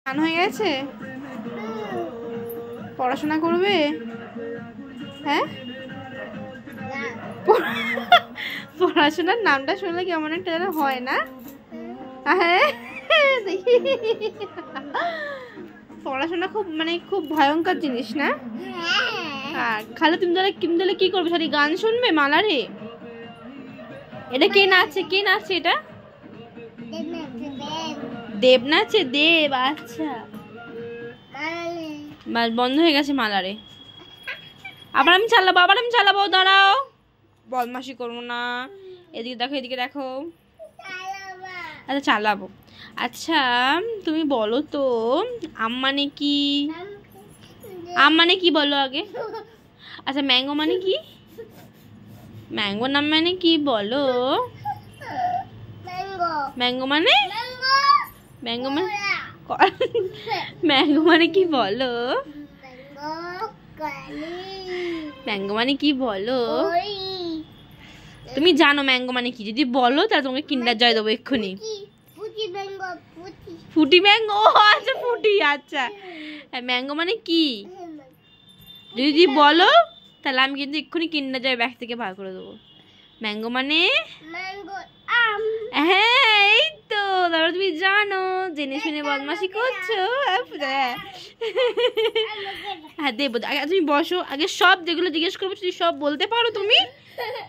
গান হয়ে গেছে, পড়াশোনা করবে? হ্যাঁ, পড়াশোনার নামটা শুনলে কেমন একটা যেন হয় না? হ্যাঁ, পড়াশোনা খুব মানে খুব ভয়ঙ্কর জিনিস না? খালি তুমি তাহলে কি করবে? সরি, গান শুনবে মালারে? এটা কে নাচছে? কে নাচছে এটা? দেব নাচে? দেব, আচ্ছা। বন্ধ হয়ে গেছে মালারে। আবার আমি চালাবো, দাঁড়াও, বদমাশি করবো না। এদিকে দেখো, এদিকে দেখো। আচ্ছা চালাবো। আচ্ছা তুমি বলো তো, আম মানে কি? আম মানে কি বলো আগে? আচ্ছা ম্যাঙ্গো মানে কি? ম্যাঙ্গো নাম মানে কি বলো? ম্যাঙ্গো মানে ম্যাঙ্গো মানে ম্যাঙ্গো মানে কি বলো? ম্যাঙ্গো মানে কি বলো? তুমি জানো ম্যাঙ্গো মানে কি? যদি বলো তাহলে তোমাকে কিন্ডার জয় দেবো এক্ষুনি। ফুটি ম্যাঙ্গো, আচ্ছা ফুটি, আচ্ছা। ম্যাঙ্গো মানে কি যদি বলো তাহলে আমি কিন্তু এক্ষুনি কিন্ডার জয় ব্যাগ থেকে বার করে দেবো। ম্যাঙ্গো মানে হ্যাঁ, এই তো, তারপরে তুমি জানো, জেনে শুনে বদমাশি করছো। হ্যাঁ দেবো, তুমি বসো। আগে সব যেগুলো জিজ্ঞেস করবো যদি সব বলতে পারো তুমি,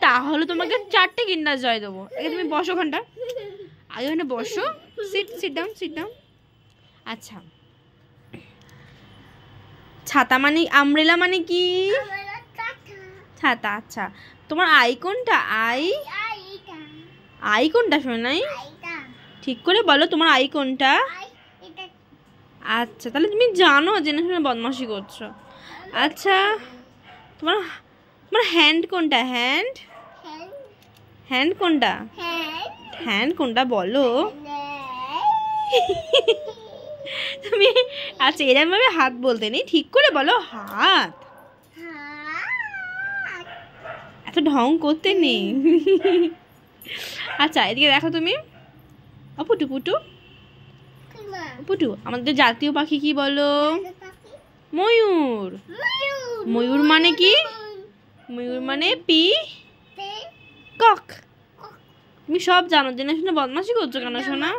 তাহলে তোমাকে 4টে কিন্ডার জয় দেবো। আগে তুমি বসো ওখানটা, আগে ওখানে বসো। Sit down. আচ্ছা, ছাতা মানে, আমব্রেলা মানে কি? ছাতা, আচ্ছা। তোমার আই কোনটা? আই কোনটা শোনাই? ঠিক করে বলো, তোমার আই কোনটা? আচ্ছা, তাহলে তুমি জানো, জেনে শুনে বদমাশি করছো। আচ্ছা, তোমার হ্যান্ড কোনটা? হ্যান্ড কোনটা? হ্যান্ড কোনটা বলো তুমি। আচ্ছা এরকম ভাবে হাত বলতে নেই, ঠিক করে বলো হাত। এত ঢং করতে নেই। আচ্ছা এদিকে দেখো তুমি। পুটু, আমাদের জাতীয় পাখি কি বলো? ময়ূর। ময়ূর মানে কি? ময়ূর মানে কক। তুমি সব জানো, জেনে শুনে বদমাশি করছো কেন শোনা?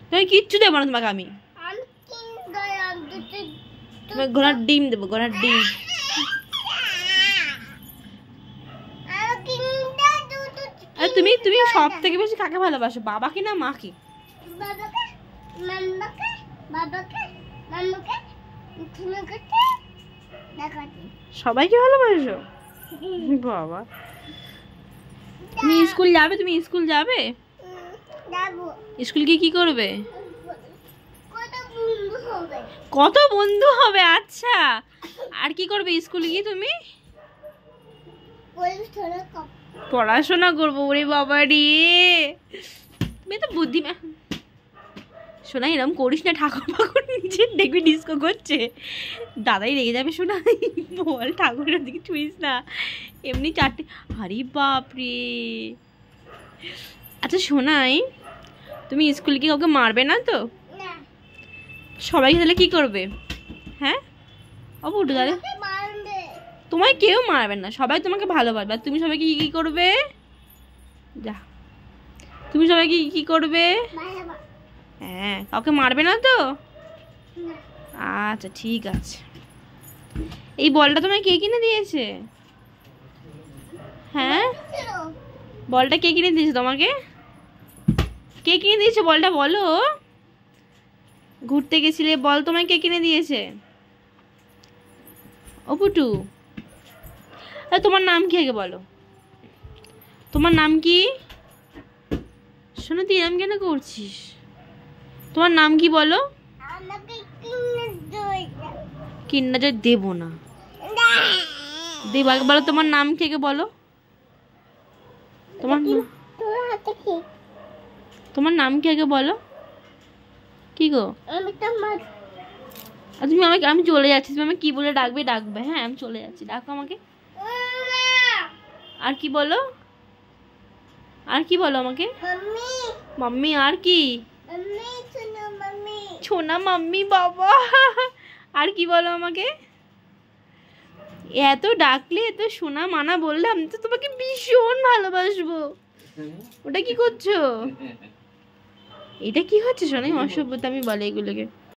তুমি কিচ্ছু দেবো না তোমাকে আমি। তোমার ঘোড়ার ডিম দেবো, ঘোড়ার ডিম। তুমি সব থেকে বেশি কাকে ভালোবাসো, বাবাকে না মাকে? সবাইকে ভালোবাসো বাবা। তুমি স্কুল যাবে? স্কুল গিয়ে কি করবে? কত বন্ধু হবে, আচ্ছা। আর কি করবে স্কুলে গিয়ে তুমি? পড়াশোনা করবো। ওরে বাবা রে, তুমি তো বুদ্ধিমান। শোনা এরকম করিস না, ঠাকুর ফাকুর নিচে দেখবি ডিস্কো করছে, দাদাই রেগে যাবে। শোনা বল, ঠাকুরের দিকে ছুঁইস না, এমনি 4টে। আরে বাপরে। আচ্ছা শোনাই, তুমি স্কুলে কি কাউকে মারবে না তো? সবাই তাহলে কি করবে? হ্যাঁ অবুটু, দাদা তোমায় কেউ মারবে না, সবাই তোমাকে ভালোবাসবে। তুমি সবাইকে কি করবে? যা, তুমি সবাইকে কি করবে? হ্যাঁ, কাউকে মারবে না তো? আচ্ছা ঠিক আছে। এই বলটা তোমায় কে কিনে দিয়েছে? হ্যাঁ, বলটা কে কিনে দিয়েছে তোমাকে? কে কিনে দিয়েছে বলটা বলো? ঘুরতে গেছিলে, বল তোমায় কে কিনে দিয়েছে? ও পুটু, তোমার নাম কি আগে বলো? তোমার নাম কি? শোনো তুই এরম কেন করছিস? তোমার নাম কি বলো? কিন্ডার জয় দেবো না, দেব। আগে বলো তোমার নাম কি আগে বলো? তোমার নাম কি আগে বলো? কি গো? তুমি আমাকে, আমি চলে যাচ্ছি, তুমি আমাকে কি বলে ডাকবে? হ্যাঁ আমি চলে যাচ্ছি, ডাকো আমাকে। আর কি বলো? আমাকে? মাম্মি। আর কি? ছোনা মাম্মি বাবা। আর কি বলো আমাকে, এত ডাকলে এত সোনা মানা বললে আমি তো তোমাকে ভীষণ ভালোবাসবো। ওটা কি করছো, এটা কি হচ্ছে? শোনাই অসভ্যতা আমি বলে এগুলোকে।